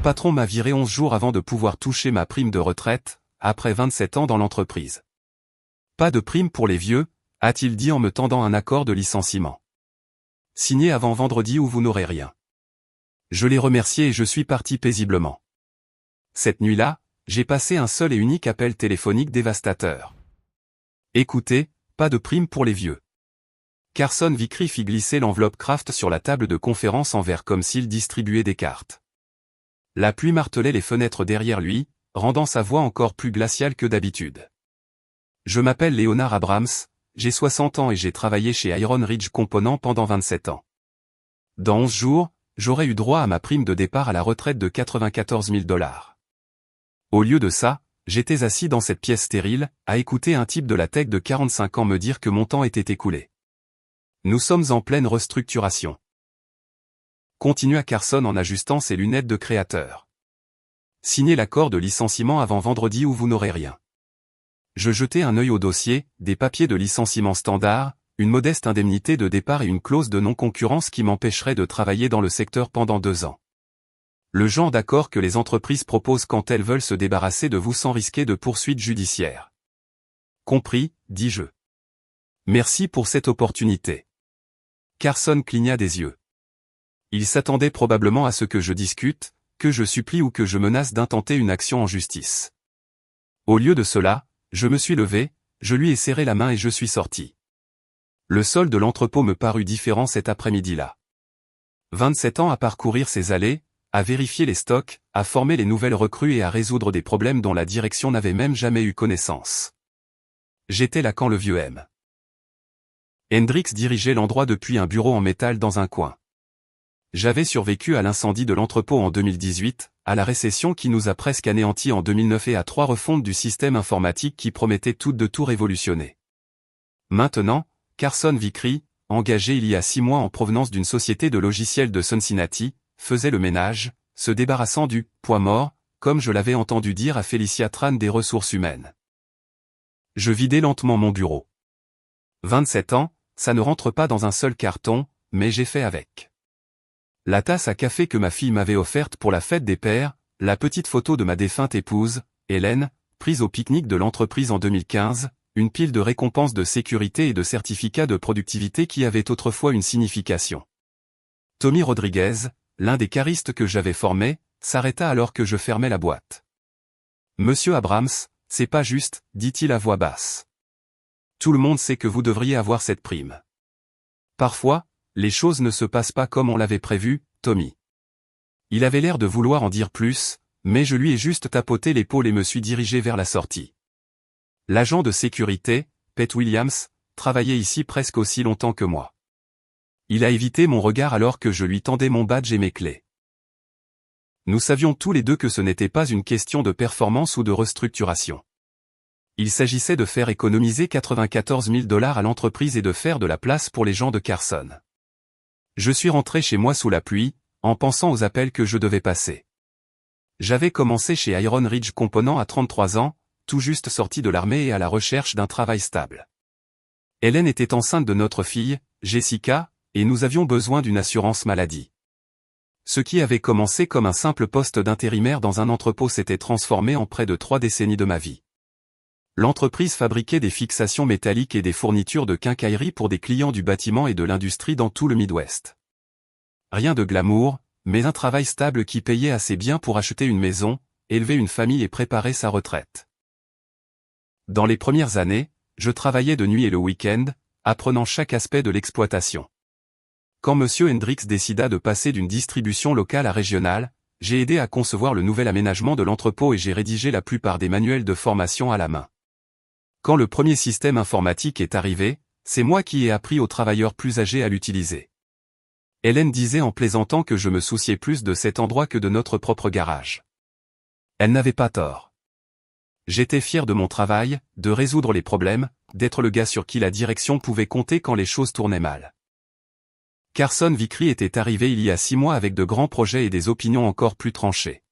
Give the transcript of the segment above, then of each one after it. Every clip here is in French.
patron m'a viré 11 jours avant de pouvoir toucher ma prime de retraite, après 27 ans dans l'entreprise. Pas de prime pour les vieux, a-t-il dit en me tendant un accord de licenciement. Signé avant vendredi ou vous n'aurez rien. Je l'ai remercié et je suis parti paisiblement. Cette nuit-là, j'ai passé un seul et unique appel téléphonique dévastateur. Écoutez, pas de prime pour les vieux. Carson Vickery fit glisser l'enveloppe Kraft sur la table de conférence en verre comme s'il distribuait des cartes. La pluie martelait les fenêtres derrière lui, rendant sa voix encore plus glaciale que d'habitude. Je m'appelle Leonard Abrams, j'ai 60 ans et j'ai travaillé chez Iron Ridge Components pendant 27 ans. Dans 11 jours, j'aurais eu droit à ma prime de départ à la retraite de 94 000 $. Au lieu de ça, j'étais assis dans cette pièce stérile, à écouter un type de la tech de 45 ans me dire que mon temps était écoulé. Nous sommes en pleine restructuration. Continua Carson en ajustant ses lunettes de créateur. Signez l'accord de licenciement avant vendredi ou vous n'aurez rien. Je jetai un œil au dossier, des papiers de licenciement standard, une modeste indemnité de départ et une clause de non-concurrence qui m'empêcherait de travailler dans le secteur pendant 2 ans. Le genre d'accord que les entreprises proposent quand elles veulent se débarrasser de vous sans risquer de poursuites judiciaires. Compris, dis-je. Merci pour cette opportunité. Carson cligna des yeux. Il s'attendait probablement à ce que je discute, que je supplie ou que je menace d'intenter une action en justice. Au lieu de cela, je me suis levé, je lui ai serré la main et je suis sorti. Le sol de l'entrepôt me parut différent cet après-midi-là. 27 ans à parcourir ces allées, à vérifier les stocks, à former les nouvelles recrues et à résoudre des problèmes dont la direction n'avait même jamais eu connaissance. J'étais là quand le vieux M. Hendrix dirigeait l'endroit depuis un bureau en métal dans un coin. J'avais survécu à l'incendie de l'entrepôt en 2018, à la récession qui nous a presque anéantis en 2009 et à 3 refontes du système informatique qui promettaient toutes de tout révolutionner. Maintenant, Carson Vickery, engagé il y a 6 mois en provenance d'une société de logiciels de Cincinnati, faisait le ménage, se débarrassant du « poids mort », comme je l'avais entendu dire à Felicia Tran des ressources humaines. Je vidai lentement mon bureau. 27 ans, ça ne rentre pas dans un seul carton, mais j'ai fait avec. La tasse à café que ma fille m'avait offerte pour la fête des pères, la petite photo de ma défunte épouse, Hélène, prise au pique-nique de l'entreprise en 2015, une pile de récompenses de sécurité et de certificats de productivité qui avaient autrefois une signification. Tommy Rodriguez, l'un des caristes que j'avais formé, s'arrêta alors que je fermais la boîte. « Monsieur Abrams, c'est pas juste, dit-il à voix basse. Tout le monde sait que vous devriez avoir cette prime. Parfois, les choses ne se passent pas comme on l'avait prévu, Tommy. » Il avait l'air de vouloir en dire plus, mais je lui ai juste tapoté l'épaule et me suis dirigé vers la sortie. L'agent de sécurité, Pete Williams, travaillait ici presque aussi longtemps que moi. Il a évité mon regard alors que je lui tendais mon badge et mes clés. Nous savions tous les deux que ce n'était pas une question de performance ou de restructuration. Il s'agissait de faire économiser 94 000 $ à l'entreprise et de faire de la place pour les gens de Carson. Je suis rentré chez moi sous la pluie, en pensant aux appels que je devais passer. J'avais commencé chez Iron Ridge Components à 33 ans, tout juste sorti de l'armée et à la recherche d'un travail stable. Hélène était enceinte de notre fille, Jessica, et nous avions besoin d'une assurance maladie. Ce qui avait commencé comme un simple poste d'intérimaire dans un entrepôt s'était transformé en près de 3 décennies de ma vie. L'entreprise fabriquait des fixations métalliques et des fournitures de quincaillerie pour des clients du bâtiment et de l'industrie dans tout le Midwest. Rien de glamour, mais un travail stable qui payait assez bien pour acheter une maison, élever une famille et préparer sa retraite. Dans les premières années, je travaillais de nuit et le week-end, apprenant chaque aspect de l'exploitation. Quand M. Hendrix décida de passer d'une distribution locale à régionale, j'ai aidé à concevoir le nouvel aménagement de l'entrepôt et j'ai rédigé la plupart des manuels de formation à la main. Quand le premier système informatique est arrivé, c'est moi qui ai appris aux travailleurs plus âgés à l'utiliser. Hélène disait en plaisantant que je me souciais plus de cet endroit que de notre propre garage. Elle n'avait pas tort. J'étais fier de mon travail, de résoudre les problèmes, d'être le gars sur qui la direction pouvait compter quand les choses tournaient mal. Carson Vickery était arrivé il y a 6 mois avec de grands projets et des opinions encore plus tranchées.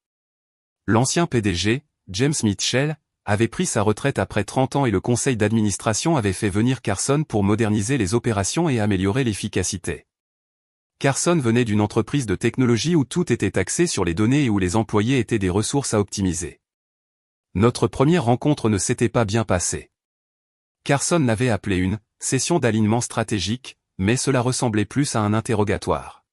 L'ancien PDG, James Mitchell, avait pris sa retraite après 30 ans et le conseil d'administration avait fait venir Carson pour moderniser les opérations et améliorer l'efficacité. Carson venait d'une entreprise de technologie où tout était axé sur les données et où les employés étaient des ressources à optimiser. Notre première rencontre ne s'était pas bien passée. Carson l'avait appelé une « session d'alignement stratégique », mais cela ressemblait plus à un interrogatoire.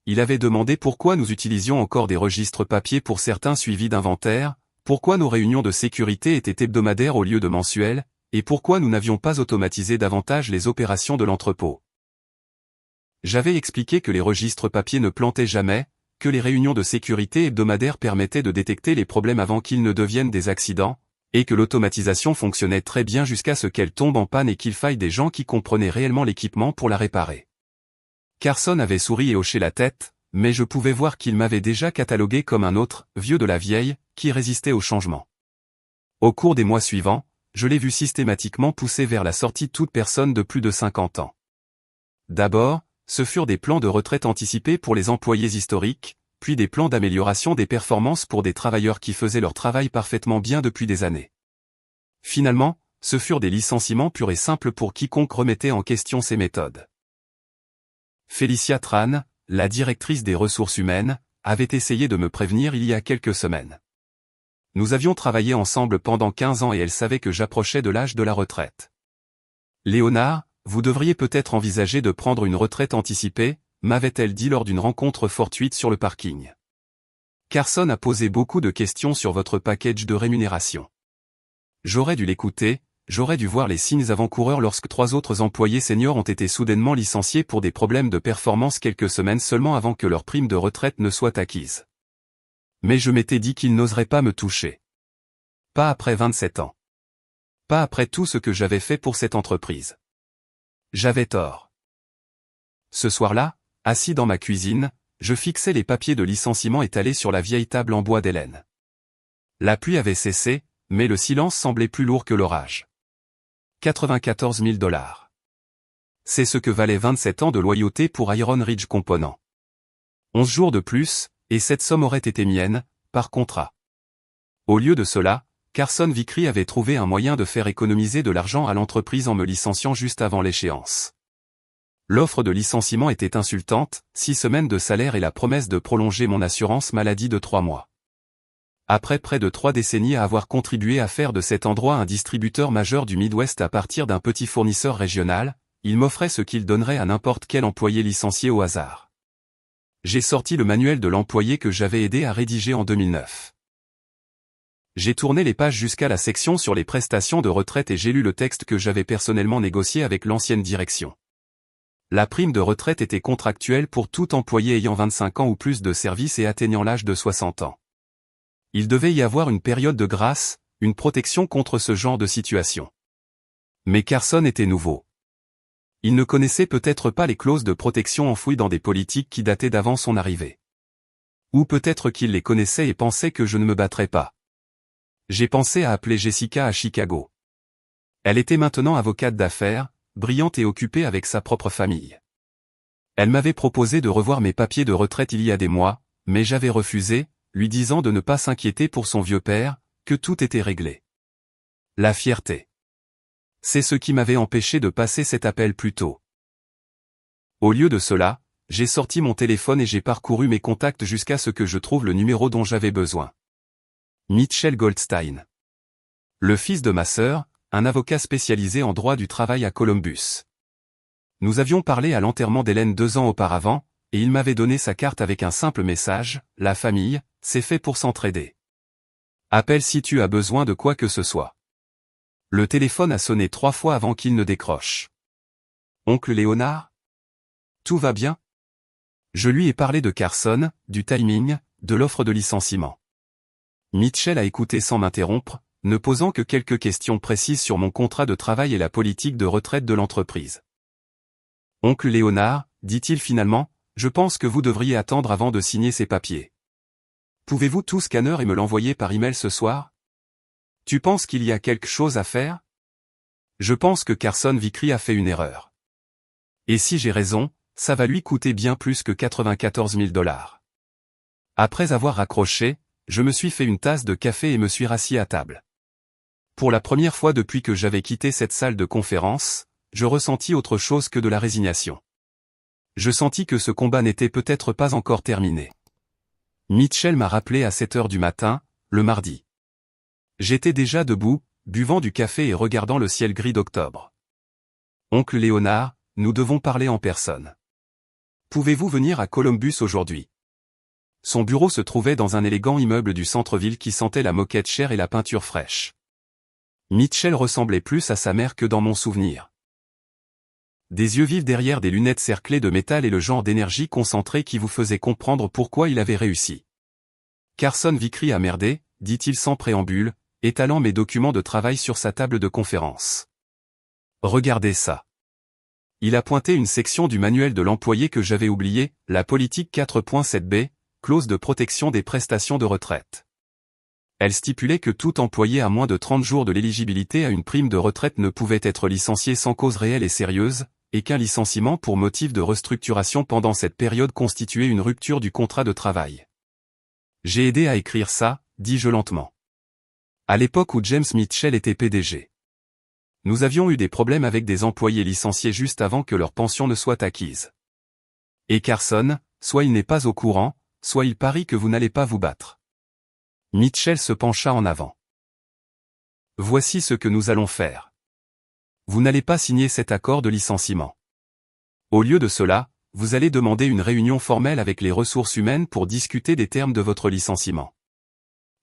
Il avait demandé pourquoi nous utilisions encore des registres papier pour certains suivis d'inventaire, pourquoi nos réunions de sécurité étaient hebdomadaires au lieu de mensuelles, et pourquoi nous n'avions pas automatisé davantage les opérations de l'entrepôt. J'avais expliqué que les registres papier ne plantaient jamais, que les réunions de sécurité hebdomadaires permettaient de détecter les problèmes avant qu'ils ne deviennent des accidents, et que l'automatisation fonctionnait très bien jusqu'à ce qu'elle tombe en panne et qu'il faille des gens qui comprenaient réellement l'équipement pour la réparer. Carson avait souri et hoché la tête, mais je pouvais voir qu'il m'avait déjà catalogué comme un autre, vieux de la vieille, qui résistait au changement. Au cours des mois suivants, je l'ai vu systématiquement pousser vers la sortie toute personne de plus de 50 ans. D'abord, ce furent des plans de retraite anticipés pour les employés historiques, puis des plans d'amélioration des performances pour des travailleurs qui faisaient leur travail parfaitement bien depuis des années. Finalement, ce furent des licenciements purs et simples pour quiconque remettait en question ces méthodes. Félicia Tran, la directrice des ressources humaines, avait essayé de me prévenir il y a quelques semaines. Nous avions travaillé ensemble pendant 15 ans et elle savait que j'approchais de l'âge de la retraite. Léonard, vous devriez peut-être envisager de prendre une retraite anticipée, m'avait-elle dit lors d'une rencontre fortuite sur le parking. Carson a posé beaucoup de questions sur votre package de rémunération. J'aurais dû l'écouter, j'aurais dû voir les signes avant-coureurs lorsque 3 autres employés seniors ont été soudainement licenciés pour des problèmes de performance quelques semaines seulement avant que leur prime de retraite ne soit acquise. Mais je m'étais dit qu'ils n'oseraient pas me toucher. Pas après 27 ans. Pas après tout ce que j'avais fait pour cette entreprise. J'avais tort. Ce soir-là, assis dans ma cuisine, je fixais les papiers de licenciement étalés sur la vieille table en bois d'Hélène. La pluie avait cessé, mais le silence semblait plus lourd que l'orage. 94 000 $. C'est ce que valaient 27 ans de loyauté pour Iron Ridge Component. 11 jours de plus, et cette somme aurait été mienne, par contrat. Au lieu de cela, Carson Vickery avait trouvé un moyen de faire économiser de l'argent à l'entreprise en me licenciant juste avant l'échéance. L'offre de licenciement était insultante, 6 semaines de salaire et la promesse de prolonger mon assurance maladie de 3 mois. Après près de 3 décennies à avoir contribué à faire de cet endroit un distributeur majeur du Midwest à partir d'un petit fournisseur régional, il m'offrait ce qu'il donnerait à n'importe quel employé licencié au hasard. J'ai sorti le manuel de l'employé que j'avais aidé à rédiger en 2009. J'ai tourné les pages jusqu'à la section sur les prestations de retraite et j'ai lu le texte que j'avais personnellement négocié avec l'ancienne direction. La prime de retraite était contractuelle pour tout employé ayant 25 ans ou plus de service et atteignant l'âge de 60 ans. Il devait y avoir une période de grâce, une protection contre ce genre de situation. Mais Carson était nouveau. Il ne connaissait peut-être pas les clauses de protection enfouies dans des politiques qui dataient d'avant son arrivée. Ou peut-être qu'il les connaissait et pensait que je ne me battrais pas. J'ai pensé à appeler Jessica à Chicago. Elle était maintenant avocate d'affaires, brillante et occupée avec sa propre famille. Elle m'avait proposé de revoir mes papiers de retraite il y a des mois, mais j'avais refusé, lui disant de ne pas s'inquiéter pour son vieux père, que tout était réglé. La fierté. C'est ce qui m'avait empêché de passer cet appel plus tôt. Au lieu de cela, j'ai sorti mon téléphone et j'ai parcouru mes contacts jusqu'à ce que je trouve le numéro dont j'avais besoin. Mitchell Goldstein. Le fils de ma sœur, un avocat spécialisé en droit du travail à Columbus. Nous avions parlé à l'enterrement d'Hélène 2 ans auparavant, et il m'avait donné sa carte avec un simple message, « La famille, c'est fait pour s'entraider. Appelle si tu as besoin de quoi que ce soit. » Le téléphone a sonné 3 fois avant qu'il ne décroche. « Oncle Léonard ? Tout va bien ? » Je lui ai parlé de Carson, du timing, de l'offre de licenciement. Mitchell a écouté sans m'interrompre, ne posant que quelques questions précises sur mon contrat de travail et la politique de retraite de l'entreprise. « Oncle Léonard, dit-il finalement, je pense que vous devriez attendre avant de signer ces papiers. Pouvez-vous tout scanner et me l'envoyer par email ce soir? Tu penses qu'il y a quelque chose à faire? Je pense que Carson Vickery a fait une erreur. Et si j'ai raison, ça va lui coûter bien plus que 94 000 $. Après avoir raccroché, je me suis fait une tasse de café et me suis rassis à table. Pour la première fois depuis que j'avais quitté cette salle de conférence, je ressentis autre chose que de la résignation. Je sentis que ce combat n'était peut-être pas encore terminé. Mitchell m'a rappelé à 7 heures du matin, le mardi. J'étais déjà debout, buvant du café et regardant le ciel gris d'octobre. Oncle Léonard, nous devons parler en personne. Pouvez-vous venir à Columbus aujourd'hui? Son bureau se trouvait dans un élégant immeuble du centre-ville qui sentait la moquette chère et la peinture fraîche. Mitchell ressemblait plus à sa mère que dans mon souvenir. Des yeux vifs derrière des lunettes cerclées de métal et le genre d'énergie concentrée qui vous faisait comprendre pourquoi il avait réussi. Carson Vickery a merdé, dit-il sans préambule, étalant mes documents de travail sur sa table de conférence. Regardez ça. Il a pointé une section du manuel de l'employé que j'avais oubliée, la politique 4.7b, clause de protection des prestations de retraite. Elle stipulait que tout employé à moins de 30 jours de l'éligibilité à une prime de retraite ne pouvait être licencié sans cause réelle et sérieuse, et qu'un licenciement pour motif de restructuration pendant cette période constituait une rupture du contrat de travail. J'ai aidé à écrire ça, dis-je lentement. À l'époque où James Mitchell était PDG. Nous avions eu des problèmes avec des employés licenciés juste avant que leur pension ne soit acquise. Et Carson, soit il n'est pas au courant, soit il parie que vous n'allez pas vous battre. Mitchell se pencha en avant. Voici ce que nous allons faire. Vous n'allez pas signer cet accord de licenciement. Au lieu de cela, vous allez demander une réunion formelle avec les ressources humaines pour discuter des termes de votre licenciement.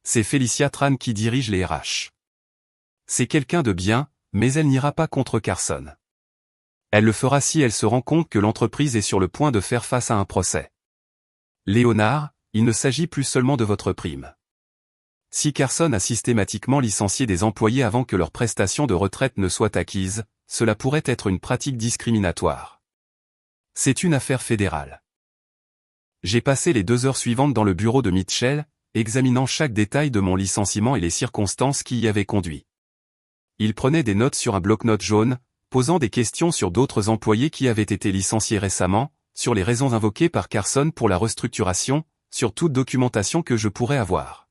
C'est Felicia Tran qui dirige les RH. C'est quelqu'un de bien, mais elle n'ira pas contre Carson. Elle le fera si elle se rend compte que l'entreprise est sur le point de faire face à un procès. Léonard, il ne s'agit plus seulement de votre prime. Si Carson a systématiquement licencié des employés avant que leur prestation de retraite ne soit acquise, cela pourrait être une pratique discriminatoire. C'est une affaire fédérale. J'ai passé les 2 heures suivantes dans le bureau de Mitchell, examinant chaque détail de mon licenciement et les circonstances qui y avaient conduit. Il prenait des notes sur un bloc-notes jaune, posant des questions sur d'autres employés qui avaient été licenciés récemment, sur les raisons invoquées par Carson pour la restructuration, sur toute documentation que je pourrais avoir.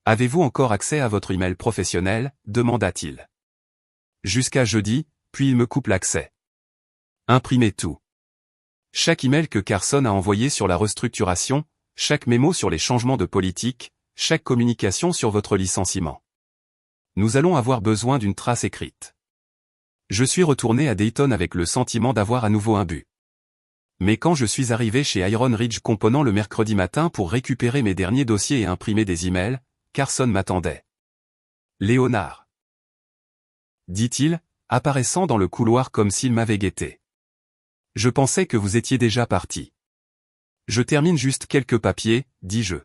Avez-vous encore accès à votre email professionnel, demanda-t-il. Jusqu'à jeudi, puis il me coupe l'accès. Imprimez tout. Chaque email que Carson a envoyé sur la restructuration, chaque mémo sur les changements de politique, chaque communication sur votre licenciement. Nous allons avoir besoin d'une trace écrite. Je suis retourné à Dayton avec le sentiment d'avoir à nouveau un but. Mais quand je suis arrivé chez Iron Ridge Component le mercredi matin pour récupérer mes derniers dossiers et imprimer des emails, Carson m'attendait. Léonard, dit-il, apparaissant dans le couloir comme s'il m'avait guetté. Je pensais que vous étiez déjà parti. Je termine juste quelques papiers, dis-je.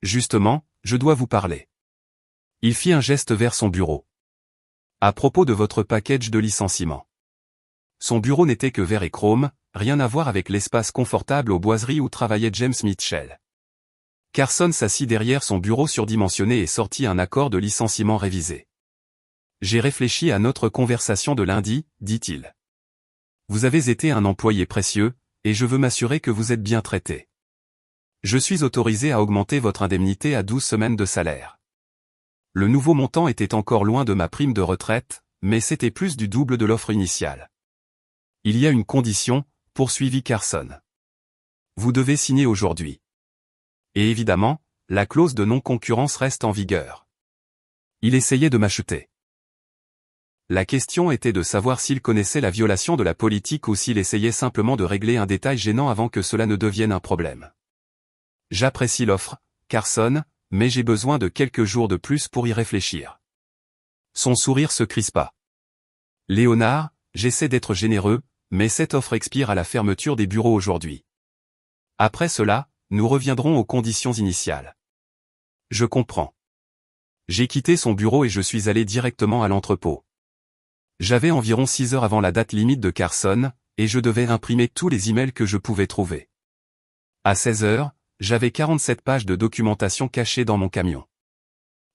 Justement, je dois vous parler. Il fit un geste vers son bureau. À propos de votre package de licenciement. Son bureau n'était que vert et chrome, rien à voir avec l'espace confortable aux boiseries où travaillait James Mitchell. Carson s'assit derrière son bureau surdimensionné et sortit un accord de licenciement révisé. J'ai réfléchi à notre conversation de lundi, dit-il. Vous avez été un employé précieux, et je veux m'assurer que vous êtes bien traité. Je suis autorisé à augmenter votre indemnité à 12 semaines de salaire. Le nouveau montant était encore loin de ma prime de retraite, mais c'était plus du double de l'offre initiale. Il y a une condition, poursuivit Carson. Vous devez signer aujourd'hui. Et évidemment, la clause de non-concurrence reste en vigueur. Il essayait de m'acheter. La question était de savoir s'il connaissait la violation de la politique ou s'il essayait simplement de régler un détail gênant avant que cela ne devienne un problème. J'apprécie l'offre, Carson, mais j'ai besoin de quelques jours de plus pour y réfléchir. Son sourire se crispa. Léonard, j'essaie d'être généreux, mais cette offre expire à la fermeture des bureaux aujourd'hui. Après cela, nous reviendrons aux conditions initiales. Je comprends. J'ai quitté son bureau et je suis allé directement à l'entrepôt. J'avais environ 6 heures avant la date limite de Carson, et je devais imprimer tous les emails que je pouvais trouver. À 16 heures, j'avais 47 pages de documentation cachées dans mon camion.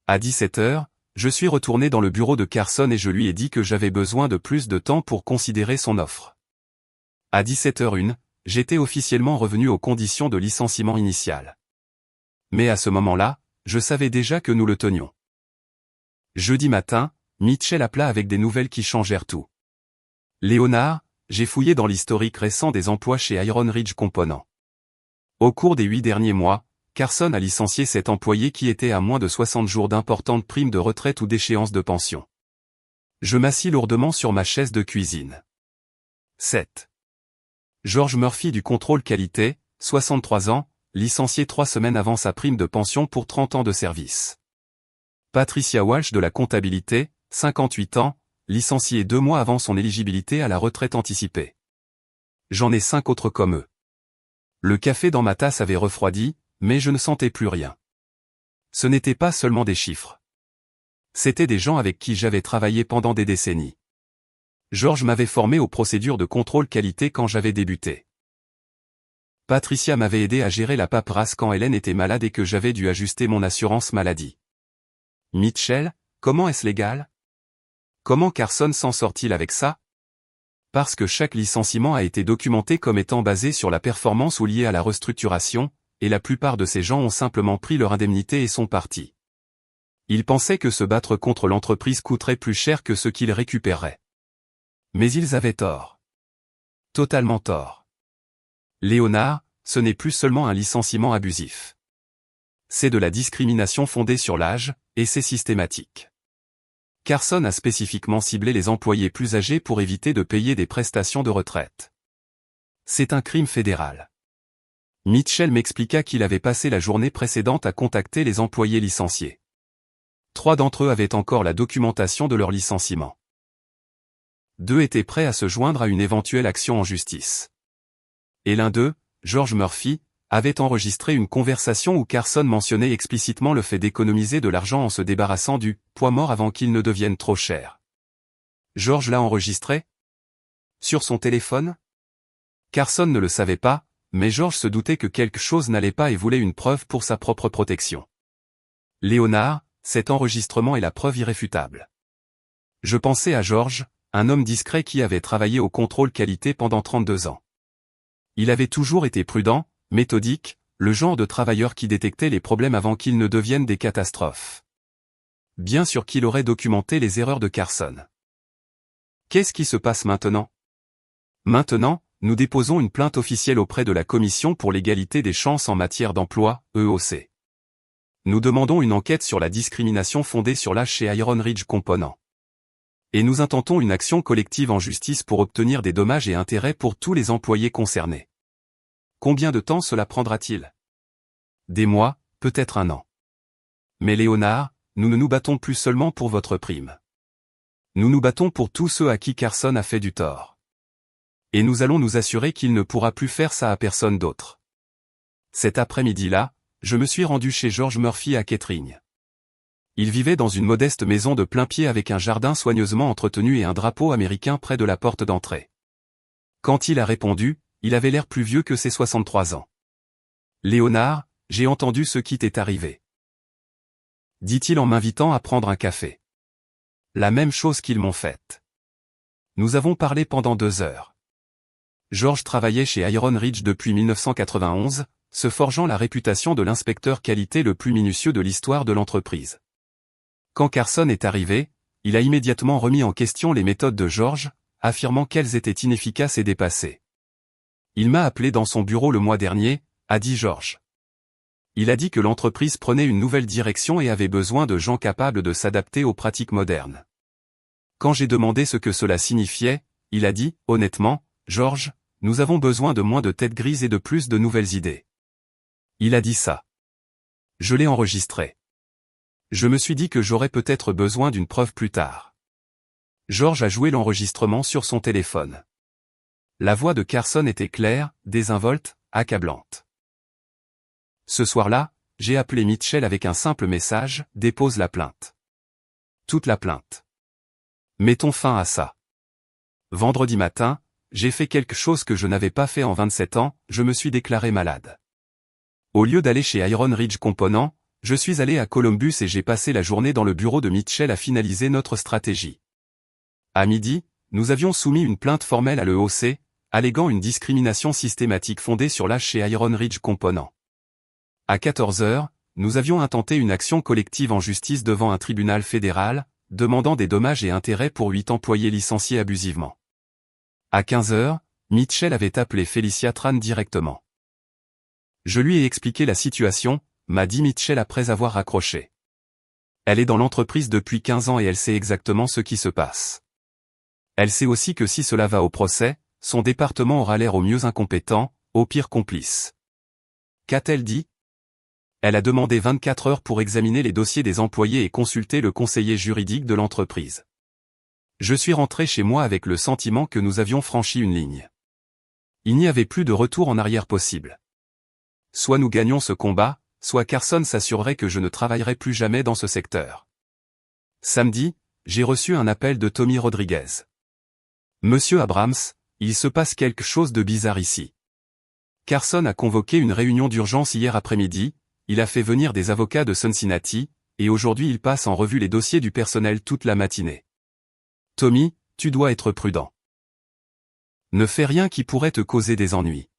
À 17 heures, je suis retourné dans le bureau de Carson et je lui ai dit que j'avais besoin de plus de temps pour considérer son offre. À 17h01, j'étais officiellement revenu aux conditions de licenciement initial. Mais à ce moment-là, je savais déjà que nous le tenions. Jeudi matin, Mitchell appela avec des nouvelles qui changèrent tout. Léonard, j'ai fouillé dans l'historique récent des emplois chez Iron Ridge Components. Au cours des 8 derniers mois, Carson a licencié 7 employés qui étaient à moins de 60 jours d'importantes primes de retraite ou d'échéance de pension. Je m'assis lourdement sur ma chaise de cuisine. 7. George Murphy du contrôle qualité, 63 ans, licencié 3 semaines avant sa prime de pension pour 30 ans de service. Patricia Walsh de la comptabilité, 58 ans, licenciée 2 mois avant son éligibilité à la retraite anticipée. J'en ai 5 autres comme eux. Le café dans ma tasse avait refroidi, mais je ne sentais plus rien. Ce n'était pas seulement des chiffres. C'étaient des gens avec qui j'avais travaillé pendant des décennies. George m'avait formé aux procédures de contrôle qualité quand j'avais débuté. Patricia m'avait aidé à gérer la paperasse quand Hélène était malade et que j'avais dû ajuster mon assurance maladie. Mitchell, comment est-ce légal? Comment Carson s'en sort-il avec ça? Parce que chaque licenciement a été documenté comme étant basé sur la performance ou lié à la restructuration, et la plupart de ces gens ont simplement pris leur indemnité et sont partis. Ils pensaient que se battre contre l'entreprise coûterait plus cher que ce qu'ils récupéreraient. Mais ils avaient tort. Totalement tort. Léonard, ce n'est plus seulement un licenciement abusif. C'est de la discrimination fondée sur l'âge, et c'est systématique. Carson a spécifiquement ciblé les employés plus âgés pour éviter de payer des prestations de retraite. C'est un crime fédéral. Mitchell m'expliqua qu'il avait passé la journée précédente à contacter les employés licenciés. 3 d'entre eux avaient encore la documentation de leur licenciement. 2 étaient prêts à se joindre à une éventuelle action en justice. Et l'un d'eux, George Murphy, avait enregistré une conversation où Carson mentionnait explicitement le fait d'économiser de l'argent en se débarrassant du « poids mort avant qu'il ne devienne trop cher ». George l'a enregistré? Sur son téléphone? Carson ne le savait pas, mais George se doutait que quelque chose n'allait pas et voulait une preuve pour sa propre protection. Léonard, cet enregistrement est la preuve irréfutable. Je pensais à George, un homme discret qui avait travaillé au contrôle qualité pendant 32 ans. Il avait toujours été prudent, méthodique, le genre de travailleur qui détectait les problèmes avant qu'ils ne deviennent des catastrophes. Bien sûr qu'il aurait documenté les erreurs de Carson. Qu'est-ce qui se passe maintenant? Maintenant, nous déposons une plainte officielle auprès de la Commission pour l'égalité des chances en matière d'emploi, EOC. Nous demandons une enquête sur la discrimination fondée sur l'âge chez Iron Ridge Components. Et nous intentons une action collective en justice pour obtenir des dommages et intérêts pour tous les employés concernés. Combien de temps cela prendra-t-il? Des mois, peut-être un an. Mais Léonard, nous ne nous battons plus seulement pour votre prime. Nous nous battons pour tous ceux à qui Carson a fait du tort. Et nous allons nous assurer qu'il ne pourra plus faire ça à personne d'autre. Cet après-midi-là, je me suis rendu chez George Murphy à Kettering. Il vivait dans une modeste maison de plain-pied avec un jardin soigneusement entretenu et un drapeau américain près de la porte d'entrée. Quand il a répondu, il avait l'air plus vieux que ses 63 ans. « Léonard, j'ai entendu ce qui t'est arrivé. » dit-il en m'invitant à prendre un café. La même chose qu'ils m'ont faite. Nous avons parlé pendant 2 heures. George travaillait chez Iron Ridge depuis 1991, se forgeant la réputation de l'inspecteur qualité le plus minutieux de l'histoire de l'entreprise. Quand Carson est arrivé, il a immédiatement remis en question les méthodes de George, affirmant qu'elles étaient inefficaces et dépassées. Il m'a appelé dans son bureau le mois dernier, a dit George. Il a dit que l'entreprise prenait une nouvelle direction et avait besoin de gens capables de s'adapter aux pratiques modernes. Quand j'ai demandé ce que cela signifiait, il a dit, honnêtement, George, nous avons besoin de moins de têtes grises et de plus de nouvelles idées. Il a dit ça. Je l'ai enregistré. Je me suis dit que j'aurais peut-être besoin d'une preuve plus tard. George a joué l'enregistrement sur son téléphone. La voix de Carson était claire, désinvolte, accablante. Ce soir-là, j'ai appelé Mitchell avec un simple message, dépose la plainte. Toute la plainte. Mettons fin à ça. Vendredi matin, j'ai fait quelque chose que je n'avais pas fait en 27 ans, je me suis déclaré malade. Au lieu d'aller chez Iron Ridge Components, je suis allé à Columbus et j'ai passé la journée dans le bureau de Mitchell à finaliser notre stratégie. À midi, nous avions soumis une plainte formelle à l'EOC, alléguant une discrimination systématique fondée sur l'âge chez Iron Ridge Components. À 14 heures, nous avions intenté une action collective en justice devant un tribunal fédéral, demandant des dommages et intérêts pour 8 employés licenciés abusivement. À 15 heures, Mitchell avait appelé Felicia Tran directement. Je lui ai expliqué la situation, m'a dit Mitchell après avoir raccroché. Elle est dans l'entreprise depuis 15 ans et elle sait exactement ce qui se passe. Elle sait aussi que si cela va au procès, son département aura l'air au mieux incompétent, au pire complice. Qu'a-t-elle dit? Elle a demandé 24 heures pour examiner les dossiers des employés et consulter le conseiller juridique de l'entreprise. Je suis rentré chez moi avec le sentiment que nous avions franchi une ligne. Il n'y avait plus de retour en arrière possible. Soit nous gagnons ce combat, soit Carson s'assurerait que je ne travaillerai plus jamais dans ce secteur. Samedi, j'ai reçu un appel de Tommy Rodriguez. Monsieur Abrams, il se passe quelque chose de bizarre ici. Carson a convoqué une réunion d'urgence hier après-midi, il a fait venir des avocats de Cincinnati, et aujourd'hui il passe en revue les dossiers du personnel toute la matinée. Tommy, tu dois être prudent. Ne fais rien qui pourrait te causer des ennuis.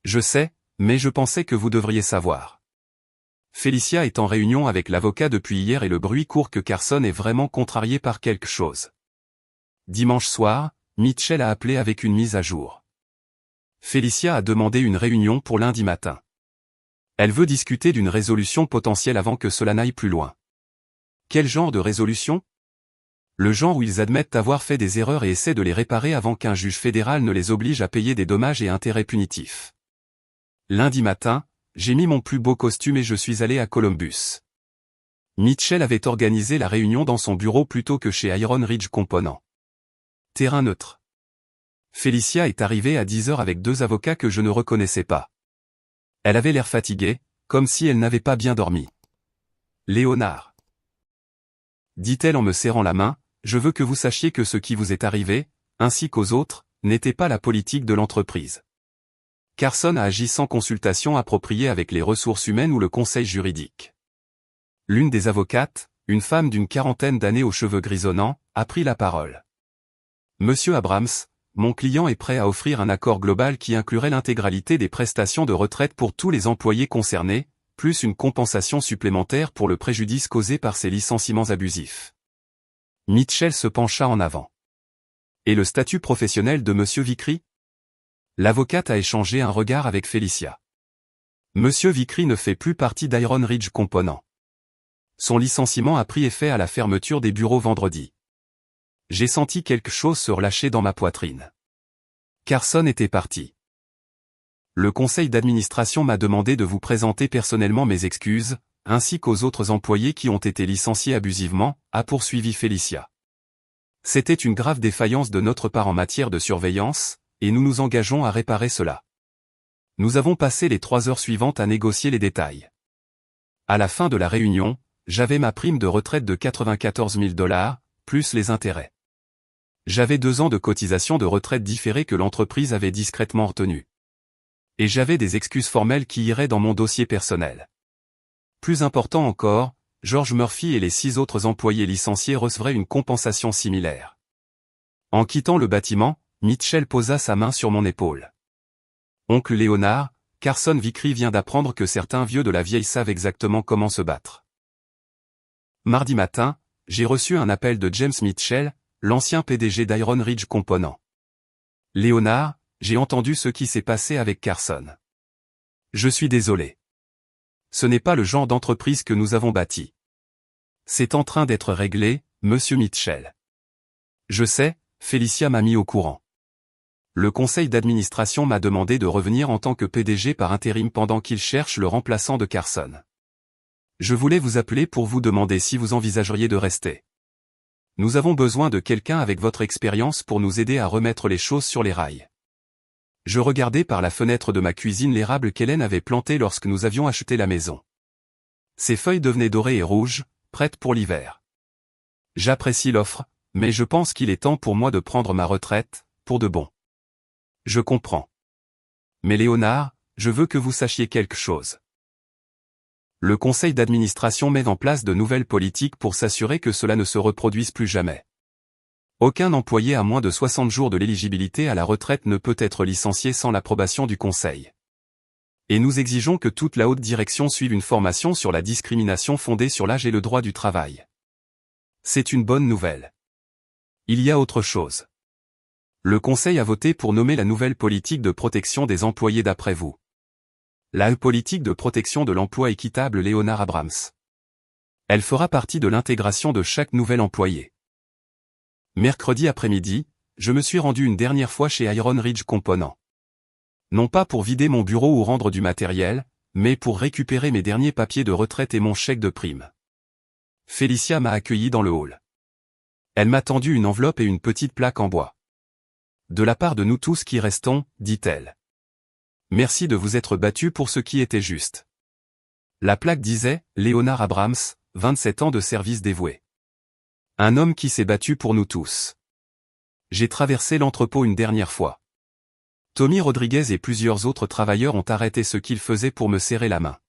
Je sais, mais je pensais que vous devriez savoir. Felicia est en réunion avec l'avocat depuis hier et le bruit court que Carson est vraiment contrarié par quelque chose. Dimanche soir, Mitchell a appelé avec une mise à jour. Felicia a demandé une réunion pour lundi matin. Elle veut discuter d'une résolution potentielle avant que cela n'aille plus loin. Quel genre de résolution? Le genre où ils admettent avoir fait des erreurs et essaient de les réparer avant qu'un juge fédéral ne les oblige à payer des dommages et intérêts punitifs. Lundi matin, j'ai mis mon plus beau costume et je suis allé à Columbus. Mitchell avait organisé la réunion dans son bureau plutôt que chez Iron Ridge Component. Terrain neutre. Felicia est arrivée à 10 heures avec deux avocats que je ne reconnaissais pas. Elle avait l'air fatiguée, comme si elle n'avait pas bien dormi. Léonard, dit-elle en me serrant la main, je veux que vous sachiez que ce qui vous est arrivé, ainsi qu'aux autres, n'était pas la politique de l'entreprise. Carson a agi sans consultation appropriée avec les ressources humaines ou le conseil juridique. L'une des avocates, une femme d'une quarantaine d'années aux cheveux grisonnants, a pris la parole. Monsieur Abrams, mon client est prêt à offrir un accord global qui inclurait l'intégralité des prestations de retraite pour tous les employés concernés, plus une compensation supplémentaire pour le préjudice causé par ces licenciements abusifs. Mitchell se pencha en avant. Et le statut professionnel de Monsieur Vickery? L'avocate a échangé un regard avec Felicia. Monsieur Vickery ne fait plus partie d'Iron Ridge Component. Son licenciement a pris effet à la fermeture des bureaux vendredi. J'ai senti quelque chose se relâcher dans ma poitrine. Carson était parti. Le conseil d'administration m'a demandé de vous présenter personnellement mes excuses, ainsi qu'aux autres employés qui ont été licenciés abusivement, a poursuivi Felicia. C'était une grave défaillance de notre part en matière de surveillance, et nous nous engageons à réparer cela. Nous avons passé les 3 heures suivantes à négocier les détails. À la fin de la réunion, j'avais ma prime de retraite de 94 000 $, plus les intérêts. J'avais 2 ans de cotisation de retraite différée que l'entreprise avait discrètement retenue. Et j'avais des excuses formelles qui iraient dans mon dossier personnel. Plus important encore, George Murphy et les 6 autres employés licenciés recevraient une compensation similaire. En quittant le bâtiment, Mitchell posa sa main sur mon épaule. Oncle Léonard, Carson Vickery vient d'apprendre que certains vieux de la vieille savent exactement comment se battre. Mardi matin, j'ai reçu un appel de James Mitchell, l'ancien PDG d'Iron Ridge Component. Léonard, j'ai entendu ce qui s'est passé avec Carson. Je suis désolé. Ce n'est pas le genre d'entreprise que nous avons bâti. C'est en train d'être réglé, Monsieur Mitchell. Je sais, Felicia m'a mis au courant. Le conseil d'administration m'a demandé de revenir en tant que PDG par intérim pendant qu'il cherche le remplaçant de Carson. Je voulais vous appeler pour vous demander si vous envisageriez de rester. Nous avons besoin de quelqu'un avec votre expérience pour nous aider à remettre les choses sur les rails. Je regardais par la fenêtre de ma cuisine l'érable qu'Hélène avait planté lorsque nous avions acheté la maison. Ses feuilles devenaient dorées et rouges, prêtes pour l'hiver. J'apprécie l'offre, mais je pense qu'il est temps pour moi de prendre ma retraite, pour de bon. Je comprends. Mais Léonard, je veux que vous sachiez quelque chose. Le conseil d'administration met en place de nouvelles politiques pour s'assurer que cela ne se reproduise plus jamais. Aucun employé à moins de 60 jours de l'éligibilité à la retraite ne peut être licencié sans l'approbation du conseil. Et nous exigeons que toute la haute direction suive une formation sur la discrimination fondée sur l'âge et le droit du travail. C'est une bonne nouvelle. Il y a autre chose. Le Conseil a voté pour nommer la nouvelle politique de protection des employés d'après vous. La politique de protection de l'emploi équitable Leonard Abrams. Elle fera partie de l'intégration de chaque nouvel employé. Mercredi après-midi, je me suis rendu une dernière fois chez Iron Ridge Components. Non pas pour vider mon bureau ou rendre du matériel, mais pour récupérer mes derniers papiers de retraite et mon chèque de prime. Félicia m'a accueilli dans le hall. Elle m'a tendu une enveloppe et une petite plaque en bois. De la part de nous tous qui restons, dit-elle. Merci de vous être battu pour ce qui était juste. La plaque disait, Leonard Abrams, 27 ans de service dévoué. Un homme qui s'est battu pour nous tous. J'ai traversé l'entrepôt une dernière fois. Tommy Rodriguez et plusieurs autres travailleurs ont arrêté ce qu'ils faisaient pour me serrer la main.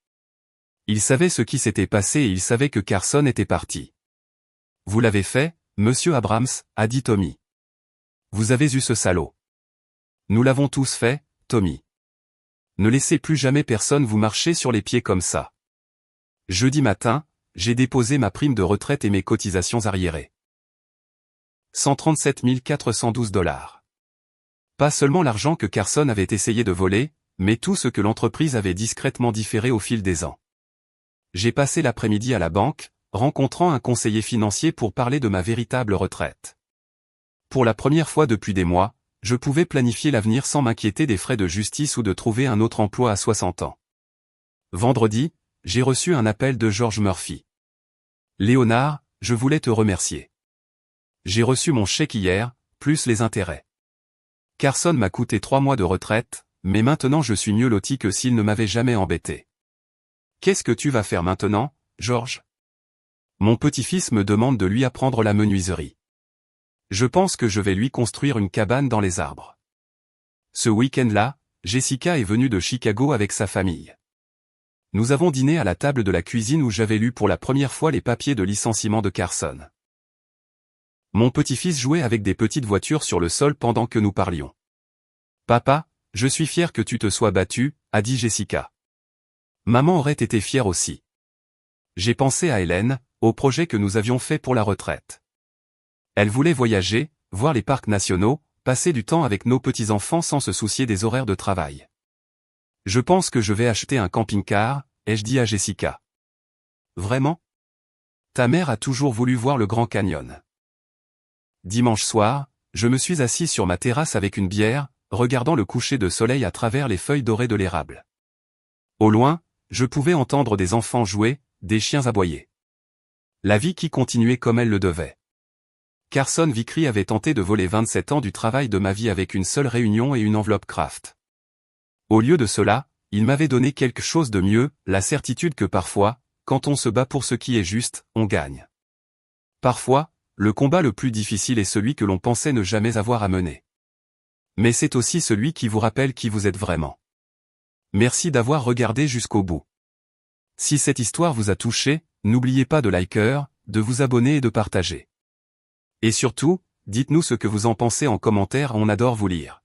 Ils savaient ce qui s'était passé et ils savaient que Carson était parti. Vous l'avez fait, monsieur Abrams, a dit Tommy. Vous avez eu ce salaud. Nous l'avons tous fait, Tommy. Ne laissez plus jamais personne vous marcher sur les pieds comme ça. Jeudi matin, j'ai déposé ma prime de retraite et mes cotisations arriérées. 137 412 $. Pas seulement l'argent que Carson avait essayé de voler, mais tout ce que l'entreprise avait discrètement différé au fil des ans. J'ai passé l'après-midi à la banque, rencontrant un conseiller financier pour parler de ma véritable retraite. Pour la première fois depuis des mois, je pouvais planifier l'avenir sans m'inquiéter des frais de justice ou de trouver un autre emploi à 60 ans. Vendredi, j'ai reçu un appel de George Murphy. Léonard, je voulais te remercier. J'ai reçu mon chèque hier, plus les intérêts. Carson m'a coûté 3 mois de retraite, mais maintenant je suis mieux loti que s'il ne m'avait jamais embêté. Qu'est-ce que tu vas faire maintenant, George? Mon petit-fils me demande de lui apprendre la menuiserie. Je pense que je vais lui construire une cabane dans les arbres. Ce week-end-là, Jessica est venue de Chicago avec sa famille. Nous avons dîné à la table de la cuisine où j'avais lu pour la première fois les papiers de licenciement de Carson. Mon petit-fils jouait avec des petites voitures sur le sol pendant que nous parlions. Papa, je suis fier que tu te sois battu, a dit Jessica. Maman aurait été fière aussi. J'ai pensé à Hélène, au projet que nous avions fait pour la retraite. Elle voulait voyager, voir les parcs nationaux, passer du temps avec nos petits-enfants sans se soucier des horaires de travail. Je pense que je vais acheter un camping-car, ai-je dit à Jessica. Vraiment? Ta mère a toujours voulu voir le Grand Canyon. Dimanche soir, je me suis assis sur ma terrasse avec une bière, regardant le coucher de soleil à travers les feuilles dorées de l'érable. Au loin, je pouvais entendre des enfants jouer, des chiens aboyer. La vie qui continuait comme elle le devait. Carson Vickery avait tenté de voler 27 ans du travail de ma vie avec une seule réunion et une enveloppe Kraft. Au lieu de cela, il m'avait donné quelque chose de mieux, la certitude que parfois, quand on se bat pour ce qui est juste, on gagne. Parfois, le combat le plus difficile est celui que l'on pensait ne jamais avoir à mener. Mais c'est aussi celui qui vous rappelle qui vous êtes vraiment. Merci d'avoir regardé jusqu'au bout. Si cette histoire vous a touché, n'oubliez pas de liker, de vous abonner et de partager. Et surtout, dites-nous ce que vous en pensez en commentaire, on adore vous lire.